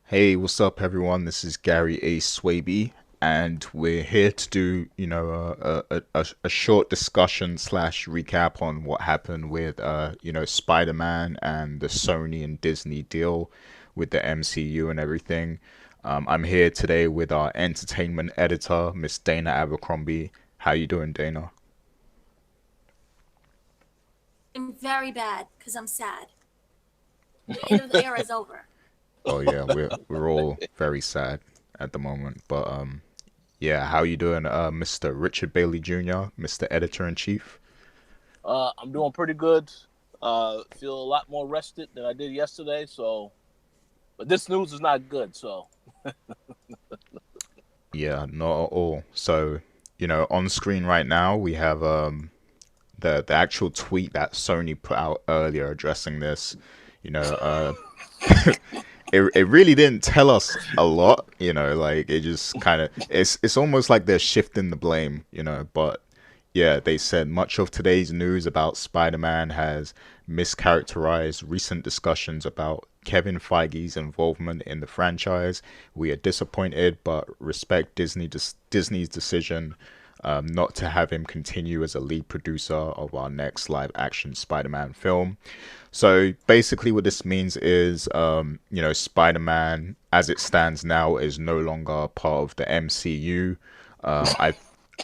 Hey, what's up, everyone? This is Gary A. Swaby, and we're here to do, a short discussion slash recap on what happened with, Spider-Man and the Sony and Disney deal with the MCU and everything. I'm here today with our entertainment editor, Miss Dana Abercrombie. How you doing, Dana? I'm very bad because I'm sad. The end of the era is over. Oh yeah, we're all very sad at the moment, but yeah, how you doing, Mr. Richard Bailey Jr., Mr. Editor in Chief? I'm doing pretty good. Feel a lot more rested than I did yesterday. But this news is not good. Yeah, not at all. So, on screen right now we have the actual tweet that Sony put out earlier addressing this. You know, it really didn't tell us a lot. Like it just kind of it's almost like they're shifting the blame. But yeah, they said much of today's news about Spider-Man has mischaracterized recent discussions about Kevin Feige's involvement in the franchise. We are disappointed, but respect Disney's decision not to have him continue as a lead producer of our next live-action Spider-Man film. So basically, what this means is, Spider-Man, as it stands now, is no longer part of the MCU.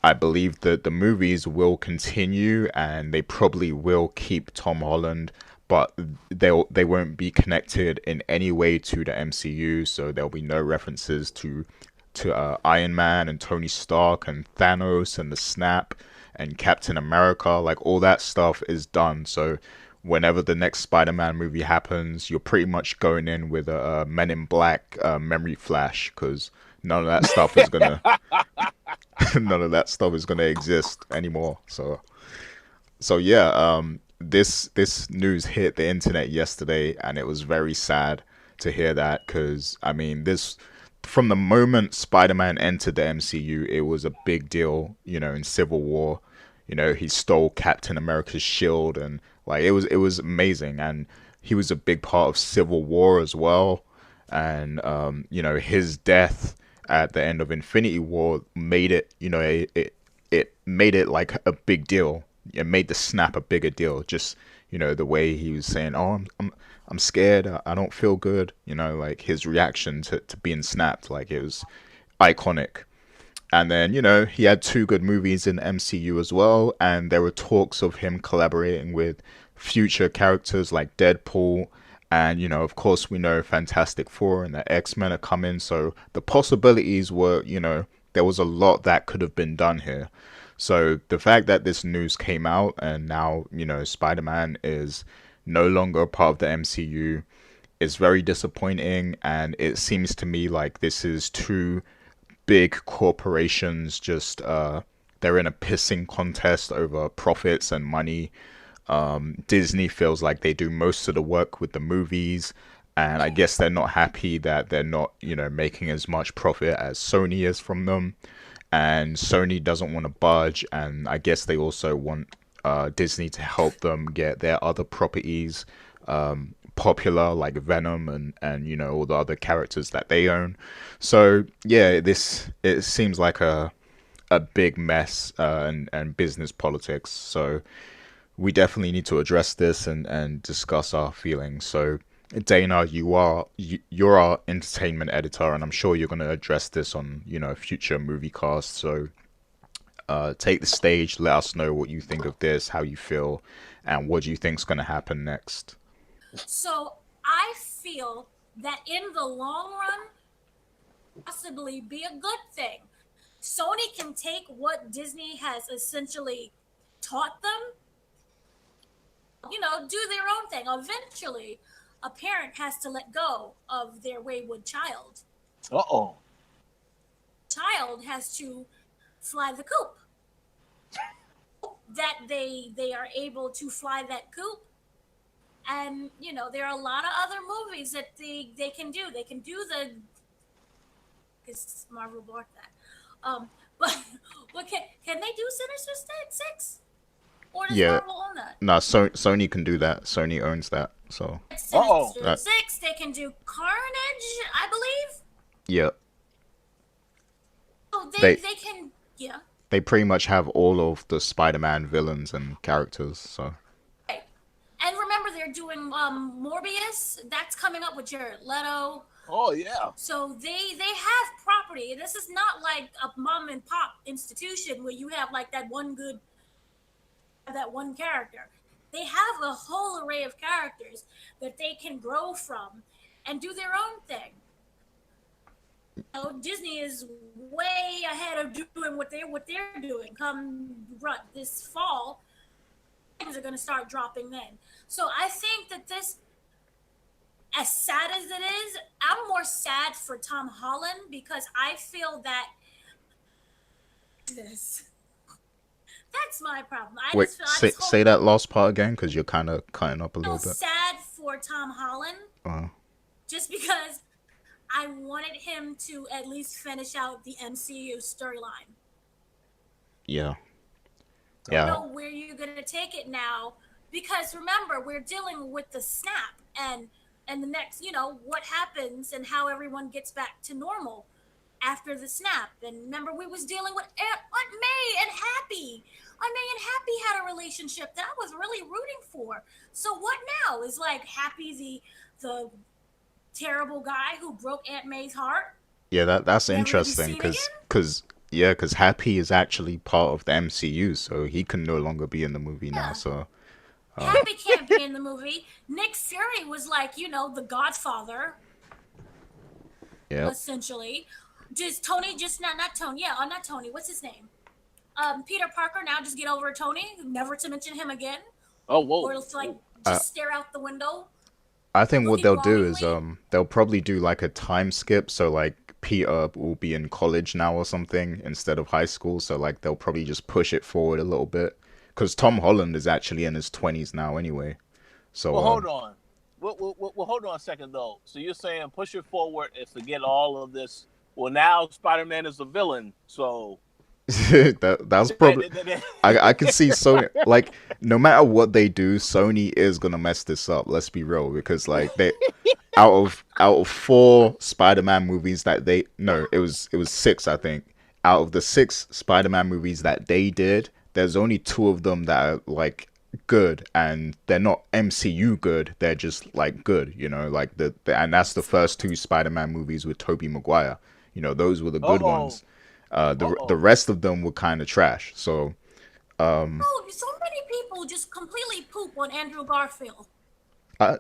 I believe that the movies will continue and they probably will keep Tom Holland, but they won't be connected in any way to the MCU. So there'll be no references to Iron Man and Tony Stark and Thanos and the Snap and Captain America. Like all that stuff is done. So whenever the next Spider-Man movie happens, you're pretty much going in with a Men in Black memory flash because none of that stuff is gonna none of that stuff is gonna exist anymore. So yeah, this news hit the internet yesterday, and it was very sad to hear that because I mean this from the moment Spider-Man entered the MCU, it was a big deal. In Civil War, he stole Captain America's shield, and like it was amazing, and he was a big part of Civil War as well. And his death at the end of Infinity War made it, it made it like a big deal. It made the snap a bigger deal. Just the way he was saying, "Oh, I'm scared. I don't feel good." Like his reaction to being snapped, like it was iconic. And then, he had two good movies in MCU as well, and there were talks of him collaborating with future characters like Deadpool. And, of course, we know Fantastic Four and the X-Men are coming, so the possibilities were, there was a lot that could have been done here. So the fact that this news came out and now, Spider-Man is no longer a part of the MCU is very disappointing, and it seems to me like this is two big corporations just they're in a pissing contest over profits and money. Disney feels like they do most of the work with the movies, and I guess they're not happy that they're not, making as much profit as Sony is from them. And Sony doesn't want to budge, and I guess they also want Disney to help them get their other properties popular, like Venom and all the other characters that they own. So yeah, this it seems like a big mess and business politics. So we definitely need to address this and discuss our feelings. So Dana, you're our entertainment editor, and I'm sure you're going to address this on future movie casts. So take the stage, let us know what you think of this, how you feel, and what do you think's going to happen next. So I feel that in the long run, possibly be a good thing. Sony can take what Disney has essentially taught them, do their own thing. Eventually, a parent has to let go of their wayward child. Oh. Child has to fly the coop. That they are able to fly that coop, and there are a lot of other movies that they can do. They can do the because Marvel bought that. But what can they do? Sinister Six? Or does Yeah, Marvel own that? nah, Sony can do that. Sony owns that. So Uh-oh. Sinister Six. They can do Carnage, I believe. yeah, Oh, they they can. Yeah. they pretty much have all of the Spider-Man villains and characters. So Right. And remember, they're doing Morbius. That's coming up with Jared Leto. Oh yeah. So they have property. This is not like a mom and pop institution where you have like that one character. They have a whole array of characters that they can grow from and do their own thing. Disney is way ahead of doing what they're doing. This fall, things are going to start dropping then. So I think that this, as sad as it is, I'm more sad for Tom Holland because I feel that this. That's my problem. wait, say that last part again because you're kind of cutting up a little bit. Sad for Tom Holland Uh, just because I wanted him to at least finish out the MCU storyline. yeah, I don't know where you're gonna take it now because remember we're dealing with the snap and the next, what happens and how everyone gets back to normal after the snap. And remember we was dealing with Aunt May and Happy. Aunt May and Happy had a relationship that I was really rooting for. So what now? Is like Happy the terrible guy who broke Aunt May's heart? Yeah, that's Never to be interesting seen because Happy is actually part of the MCU, so he can no longer be in the movie now. So Happy can't be in the movie. Nick Fury was like, the Godfather, yeah, essentially. Just Tony, not Tony. Yeah, not Tony. What's his name? Peter Parker. Now just get over Tony, never to mention him again. Oh whoa. Or it's like just stare out the window. I think what they'll do is longingly. they'll probably do like a time skip, so like Peter will be in college now or something instead of high school, so like they'll probably just push it forward a little bit because Tom Holland is actually in his 20s now anyway. So Well, hold on. Well, hold on a second though. So you're saying push it forward and forget all of this. Well, now Spider-Man is a villain, so that's probably I can see Sony, like, no matter what they do, Sony is gonna mess this up. Let's be real, because like they out of 4 Spider-Man movies that they no, it was 6, I think. Out of the 6 Spider-Man movies that they did, there's only 2 of them that are like good, and they're not MCU good. They're just like good, like and that's the first 2 Spider-Man movies with Tobey Maguire. Those were the good ones. The rest of them were kind of trash. So Oh, so many people just completely poop on Andrew Garfield. I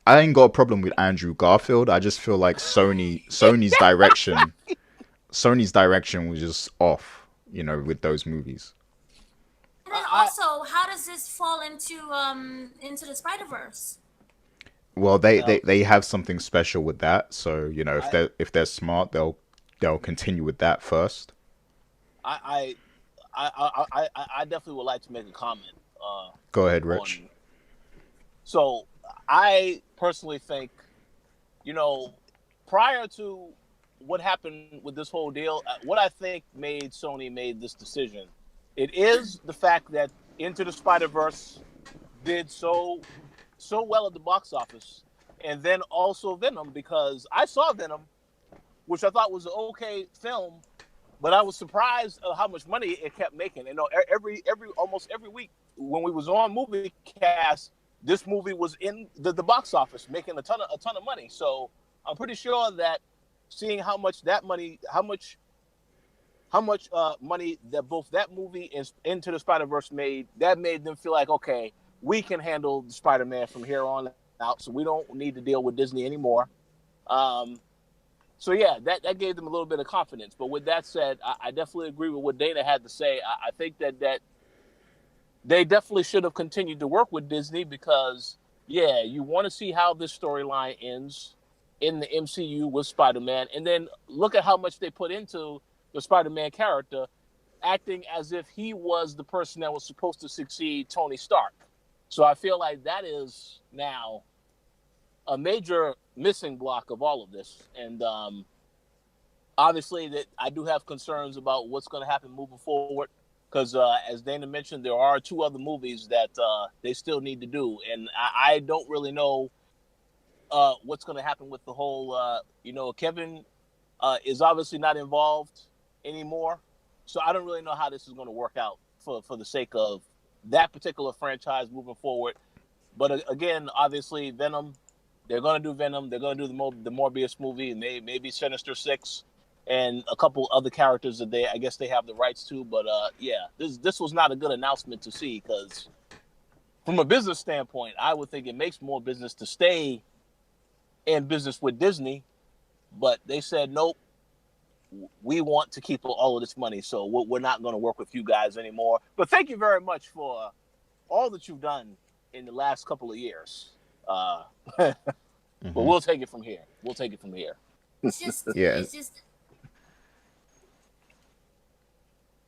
ain't got a problem with Andrew Garfield. I just feel like Sony's direction was just off, with those movies. And then also, how does this fall into the Spider-Verse? Well, they have something special with that. So if they're smart, they'll continue with that first. I definitely would like to make a comment. Go ahead, Rich. So I personally think, prior to what happened with this whole deal, what I think made Sony made this decision, it is the fact that Into the Spider-Verse did so well at the box office, and then also Venom, because I saw Venom, which I thought was an okay film, but I was surprised at how much money it kept making. Almost every week when we was on Movie Cast, this movie was in the box office making a ton of money. So I'm pretty sure that seeing how much money that both that movie and Into the Spider-Verse made, that made them feel like, okay, we can handle the Spider-Man from here on out, so we don't need to deal with Disney anymore. So yeah, that gave them a little bit of confidence. But with that said, I definitely agree with what Dana had to say. I think that they definitely should have continued to work with Disney because, yeah, you want to see how this storyline ends in the MCU with Spider-Man. And then look at how much they put into the Spider-Man character, acting as if he was the person that was supposed to succeed Tony Stark. So I feel like that is now a major missing block of all of this. And obviously that I do have concerns about what's going to happen moving forward. because as Dana mentioned, there are 2 other movies that they still need to do, and I don't really know what's going to happen with the whole. Kevin is obviously not involved anymore, so I don't really know how this is going to work out for the sake of that particular franchise moving forward. But again, obviously, Venom. They're going to do Venom. They're going to do the Morbius movie, and maybe Sinister Six, and a couple other characters that I guess they have the rights to. But yeah, this was not a good announcement to see, because from a business standpoint, I would think it makes more business to stay in business with Disney, but they said nope. We want to keep all of this money, so we're not going to work with you guys anymore. But thank you very much for all that you've done in the last couple of years. But we'll take it from here. It's just, Yeah. it's just.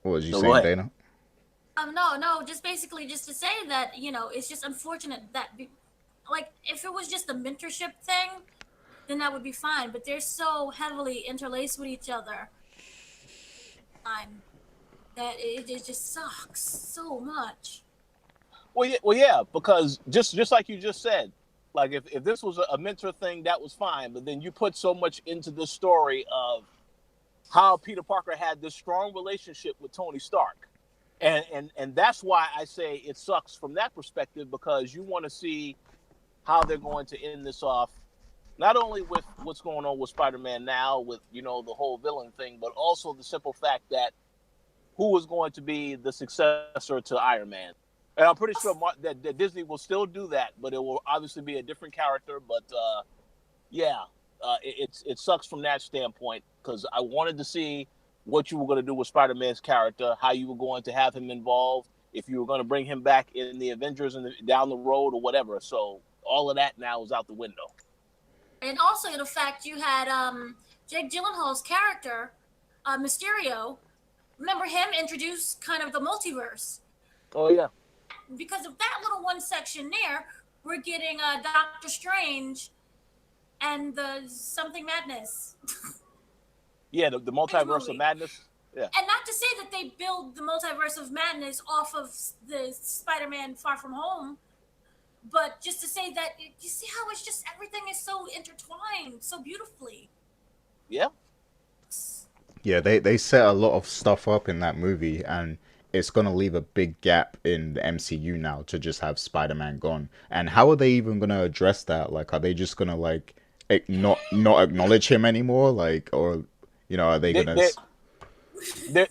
What was you So saying, what? Dana? No, just basically just to say that it's just unfortunate that, like, if it was just a mentorship thing, then that would be fine. But they're so heavily interlaced with each other, that it just sucks so much. Well, yeah, because just like you just said, like if this was a mentor thing, that was fine. But then you put so much into this story of how Peter Parker had this strong relationship with Tony Stark, and that's why I say it sucks from that perspective, because you want to see how they're going to end this off, not only with what's going on with Spider-Man now, with the whole villain thing, but also the simple fact that who is going to be the successor to Iron Man. And I'm pretty sure that Disney will still do that, but it will obviously be a different character. But it sucks from that standpoint, because I wanted to see what you were going to do with Spider-Man's character, how you were going to have him involved, if you were going to bring him back in the Avengers down the road or whatever. So all of that now is out the window. And also the fact you had Jake Gyllenhaal's character, Mysterio. Remember him introduced kind of the multiverse. Oh yeah. Because of that little one section there, we're getting Doctor Strange and the something madness. Yeah, the multiverse of madness. Yeah. And not to say that they build the multiverse of madness off of the Spider-Man Far From Home, but just to say that you see how it's just everything is so intertwined so beautifully. Yeah. Yeah, they set a lot of stuff up in that movie, and it's going to leave a big gap in the MCU now to just have Spider-Man gone. And how are they even going to address that? Like, are they just going to, like, not acknowledge him anymore? Like, or, are they going to... They're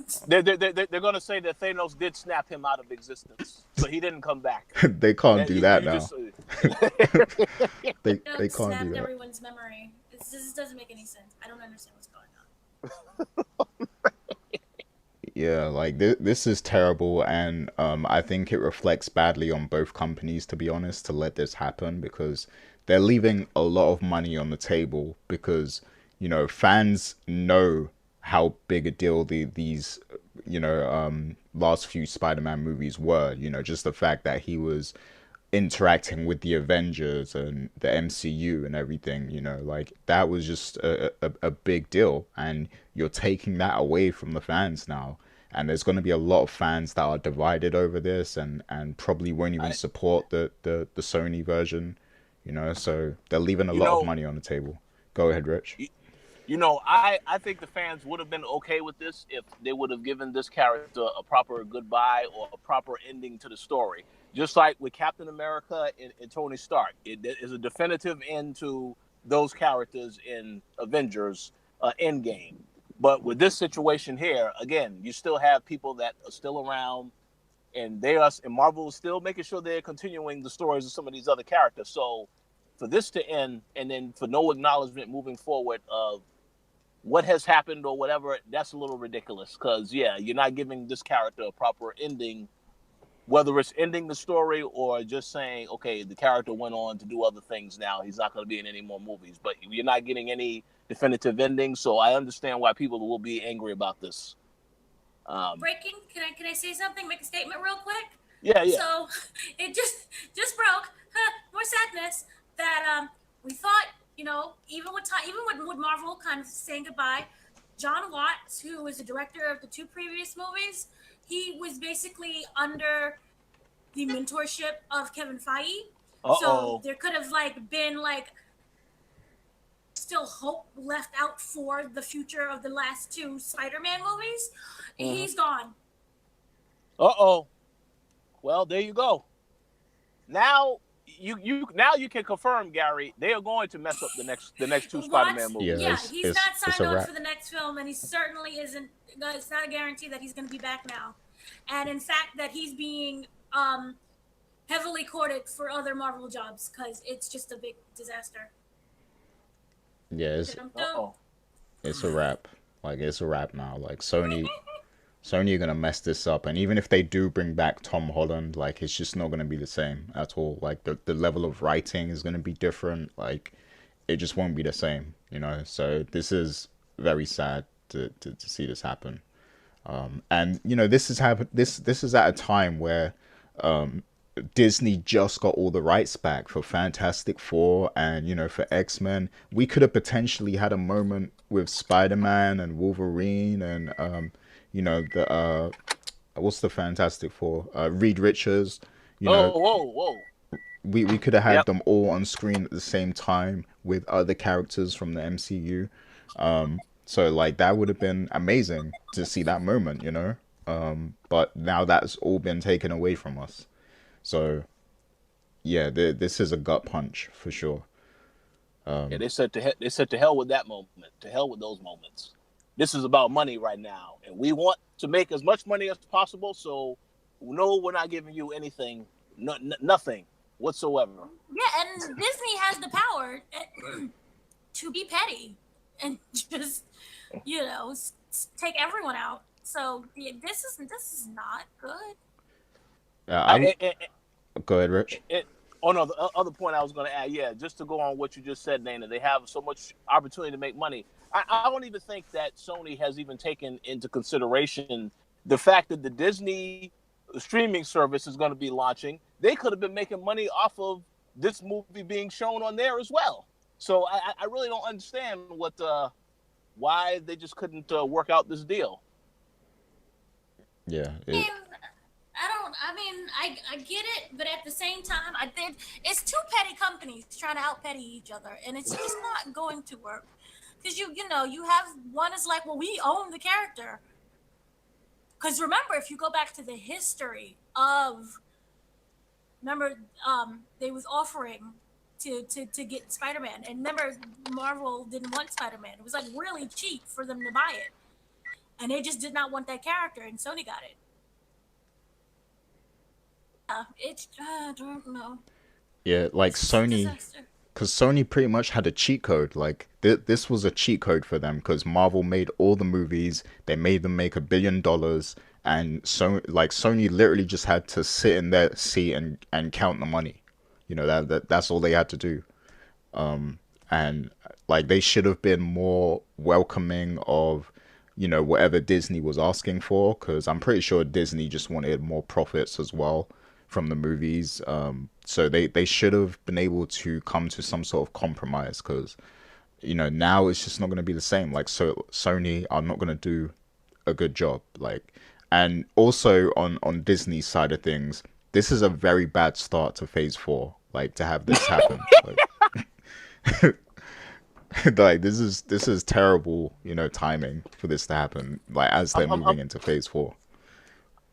going to say that Thanos did snap him out of existence, so he didn't come back. They can't do that now. They can't snapped do that. Everyone's memory. This doesn't make any sense. I don't understand what's going on. Yeah, like this is terrible, and I think it reflects badly on both companies, to be honest, to let this happen, because they're leaving a lot of money on the table, because fans know how big a deal these last few Spider-Man movies were. Just the fact that he was interacting with the Avengers and the MCU and everything, like that was just a big deal, and you're taking that away from the fans now, and there's going to be a lot of fans that are divided over this, and probably won't even support the Sony version, so they're leaving a lot of money on the table. Go ahead, Rich. I think the fans would have been okay with this if they would have given this character a proper goodbye or a proper ending to the story. Just like with Captain America and Tony Stark. It is a definitive end to those characters in Avengers Endgame. But with this situation here, again, you still have people that are still around, and Marvel is still making sure they're continuing the stories of some of these other characters. So for this to end, and then for no acknowledgement moving forward of what has happened or whatever, that's a little ridiculous, because you're not giving this character a proper ending, whether it's ending the story or just saying, okay, the character went on to do other things now, he's not going to be in any more movies, but you're not getting any definitive ending. So I understand why people will be angry about this. Breaking, can I say something, make a statement real quick? Yeah. So it just broke, more sadness, that we thought, even with Marvel kind of saying goodbye, John Watts, who was the director of the 2 previous movies, he was basically under the mentorship of Kevin Feige. So Uh-oh. there could have like been like still hope left out for the future of the last two Spider-Man movies. Mhm. He's gone. Uh-oh. Well, there you go. Now you can confirm, Gary, they are going to mess up the next two Spider-Man What? movies. Yeah, Yeah, he's not it's signed a on wrap. for the next film, and he certainly isn't. It's not a guarantee that he's going to be back now. And in fact, that he's being heavily courted for other Marvel jobs because it's just a big disaster. Yeah, Uh-oh. it's a wrap. Like it's a wrap now. Like Sony are gonna mess this up, and even if they do bring back Tom Holland, like it's just not gonna be the same at all. Like the level of writing is gonna be different. Like it just won't be the same, you know. So this is very sad to see this happen. And you know this is at a time where Disney just got all the rights back for Fantastic Four and you know for X-Men. We could have potentially had a moment with Spider-Man and Wolverine and you know the what's the Fantastic Four? Reed Richards. You know, Oh, whoa. we could have had Yep. them all on screen at the same time with other characters from the MCU. So like that would have been amazing to see that moment, you know. But now that's all been taken away from us. So yeah, this is a gut punch for sure. Yeah, they said to hell with that moment. To hell with those moments. This is about money right now, and we want to make as much money as possible. So, no, we're not giving you anything, nothing whatsoever. Yeah, and Disney has the power to be petty and just, take everyone out. So this is not good. I'm Go ahead, Rich. Oh no, the other point I was going to add, yeah, just to go on what you just said, Dana, they have so much opportunity to make money. I don't even think that Sony has even taken into consideration the fact that the Disney streaming service is going to be launching. They could have been making money off of this movie being shown on there as well. So I really don't understand why they just couldn't work out this deal. Yeah, I get it, but at the same time, it's two petty companies trying to out petty each other, and it's just not going to work. Because you have one is like, well, we own the character. Because remember, if you go back to the history of, remember, they was offering to get Spider-Man, and remember, Marvel didn't want Spider-Man. It was like really cheap for them to buy it, and they just did not want that character, and Sony got it. I don't know. yeah, like It's a Sony, disaster. because Sony pretty much had a cheat code. Like this was a cheat code for them because Marvel made all the movies. They made them make $1 billion, and so like Sony literally just had to sit in their seat and count the money. You know that's all they had to do. And like they should have been more welcoming of you know whatever Disney was asking for because I'm pretty sure Disney just wanted more profits as well from the movies. So they should have been able to come to some sort of compromise because you know now it's just not going to be the same. Like so Sony are not going to do a good job. Like and also on Disney's side of things, this is a very bad start to Phase 4. Like to have this happen. Like, like this is terrible, you know, timing for this to happen. Like as they're I'm moving into Phase 4.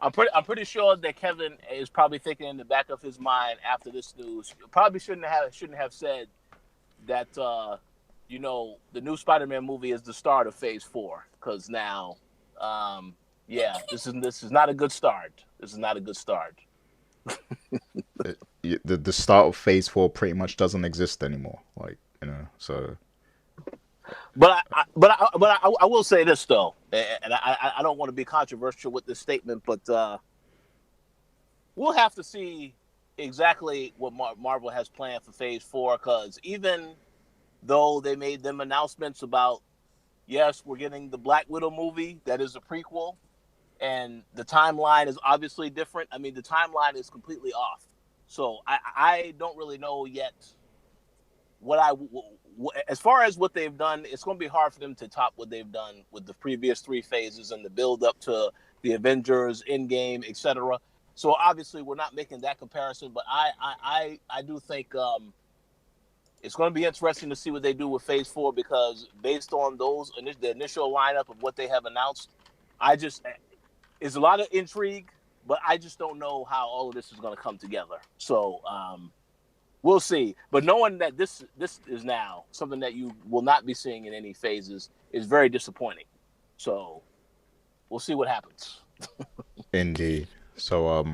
I'm pretty sure that Kevin is probably thinking in the back of his mind after this news. Probably shouldn't have said that the new Spider-Man movie is the start of Phase 4 because now, yeah, this is not a good start. This is not a good start. The start of Phase 4 pretty much doesn't exist anymore. Like you know, so But I will say this though, and I don't want to be controversial with this statement, but we'll have to see exactly what Marvel has planned for Phase 4 because even though they made them announcements about yes, we're getting the Black Widow movie that is a prequel, and the timeline is obviously different. I mean, the timeline is completely off. So I don't really know yet as far as what they've done. It's going to be hard for them to top what they've done with the previous three phases and the build up to the Avengers, Endgame, etc. So obviously we're not making that comparison, but I do think it's going to be interesting to see what they do with Phase 4, because based on the initial lineup of what they have announced, it's a lot of intrigue, but I just don't know how all of this is going to come together. So we'll see. But knowing that this is now something that you will not be seeing in any phases is very disappointing. So we'll see what happens. Indeed. So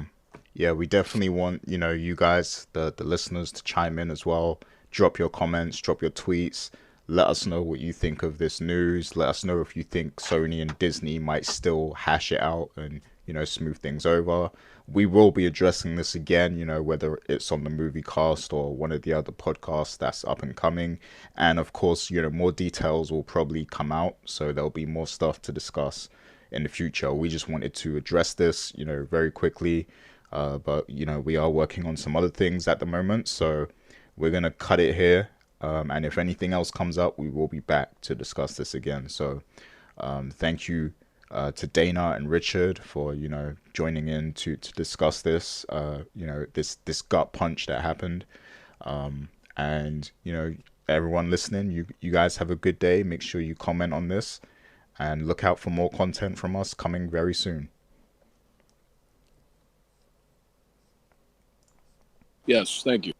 yeah, we definitely want, you guys, the listeners, to chime in as well. Drop your comments, drop your tweets. Let us know what you think of this news. Let us know if you think Sony and Disney might still hash it out and, smooth things over. We will be addressing this again, whether it's on the movie cast or one of the other podcasts that's up and coming. And of course, more details will probably come out. So there'll be more stuff to discuss in the future. We just wanted to address this, very quickly. But, we are working on some other things at the moment. So we're going to cut it here. And if anything else comes up, we will be back to discuss this again. So thank you to Dana and Richard for, joining in to discuss this, this gut punch that happened. And, everyone listening, you guys have a good day. Make sure you comment on this and look out for more content from us coming very soon. Yes, thank you.